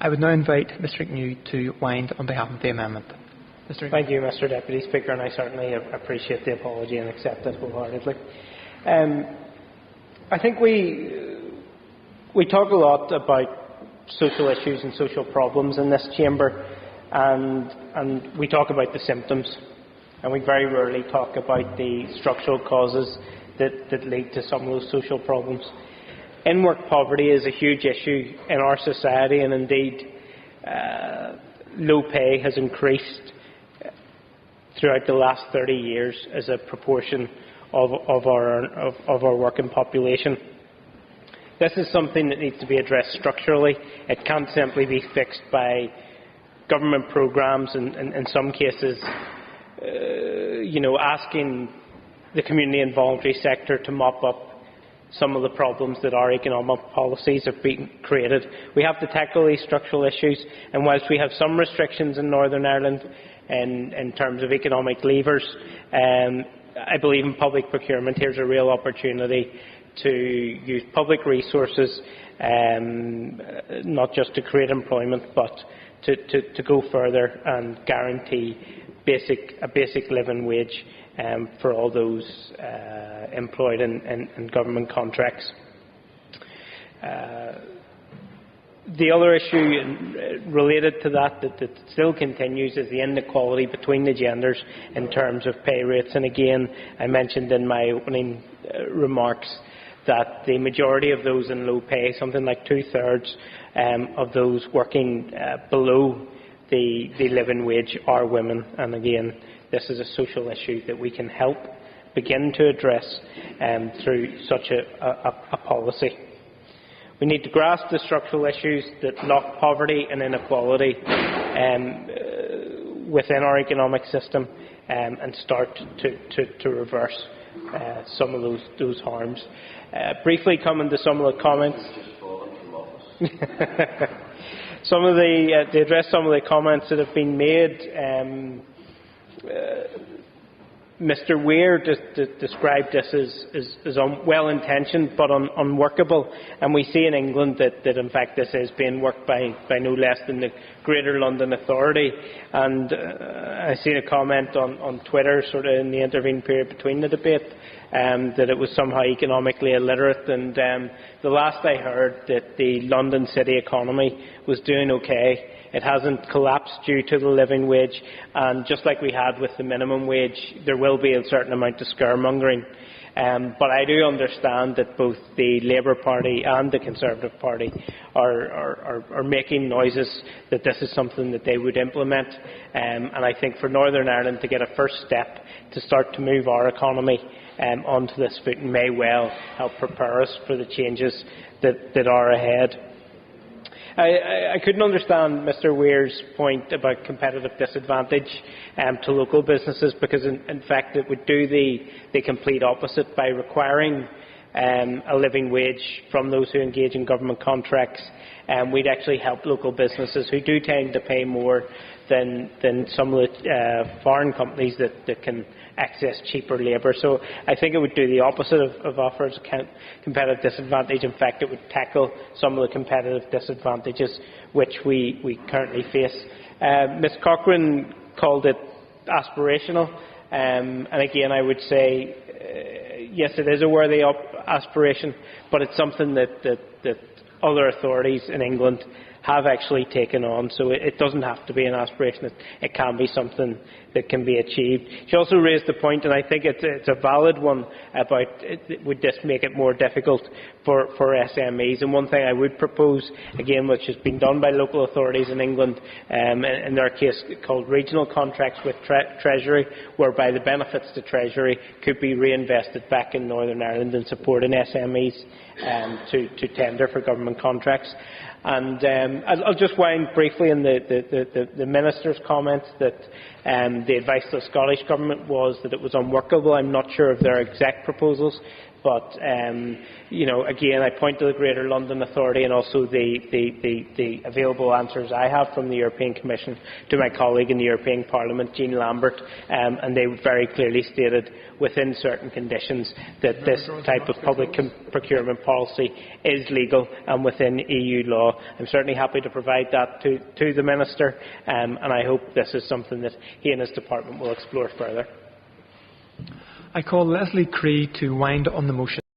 I would now invite Mr. Agnew to wind on behalf of the amendment. Thank you, Mr. Deputy Speaker, and I certainly appreciate the apology and accept it wholeheartedly. I think we talk a lot about social issues and social problems in this chamber, and we talk about the symptoms, and we very rarely talk about the structural causes that lead to some of those social problems. In-work poverty is a huge issue in our society, and indeed low pay has increased throughout the last 30 years as a proportion of our working population. This is something that needs to be addressed structurally. It can't simply be fixed by government programmes, and in some cases, asking the community and voluntary sector to mop up some of the problems that our economic policies have been created. We have to tackle these structural issues, and whilst we have some restrictions in Northern Ireland in terms of economic levers, I believe in public procurement here's a real opportunity to use public resources, not just to create employment, but to go further and guarantee a basic living wage for all those employed in government contracts. The other issue related to that still continues is the inequality between the genders in terms of pay rates. And again, I mentioned in my opening remarks that the majority of those in low pay, something like 2/3 of those working below the living wage, are women. And again, this is a social issue that we can help begin to address through such a policy. We need to grasp the structural issues that lock poverty and inequality within our economic system and start to reverse some of those harms. Briefly coming to some of the comments. To address some of the comments that have been made. Mr. Weir described this as well-intentioned but unworkable, and we see in England that in fact this is being worked by no less than the Greater London Authority. And I seen a comment on Twitter, sort of in the intervening period between the debate, that it was somehow economically illiterate. And the last I heard, that the London city economy was doing okay. It hasn't collapsed due to the living wage, and just like we had with the minimum wage, there will be a certain amount of scaremongering. But I do understand that both the Labour Party and the Conservative Party are making noises that this is something that they would implement. And I think for Northern Ireland to get a first step to start to move our economy onto this footing may well help prepare us for the changes that are ahead. I couldn't understand Mr. Weir's point about competitive disadvantage to local businesses, because in fact it would do the complete opposite by requiring a living wage from those who engage in government contracts. We'd actually help local businesses who do tend to pay more than some of the foreign companies that can access cheaper labour. So I think it would do the opposite of offers competitive disadvantage. In fact, it would tackle some of the competitive disadvantages which we currently face. Ms Cochrane called it aspirational, and again I would say yes, it is a worthy aspiration, but it's something that other authorities in England have actually taken on, so it doesn't have to be an aspiration. It can be something that can be achieved. She also raised the point, and I think it's a valid one, about would this make it more difficult for SMEs. And one thing I would propose, again, which has been done by local authorities in England, in their case called regional contracts with Treasury, whereby the benefits to Treasury could be reinvested back in Northern Ireland and supporting SMEs to tender for government contracts. And I'll just wind briefly on the Minister's comments that the advice to the Scottish Government was that it was unworkable. I'm not sure of their exact proposals, But again, I point to the Greater London Authority and also the available answers I have from the European Commission to my colleague in the European Parliament, Jean Lambert, and they very clearly stated within certain conditions that this type of public procurement policy is legal and within EU law. I'm certainly happy to provide that to the Minister, and I hope this is something that he and his department will explore further. I call Leslie Cree to wind on the motion.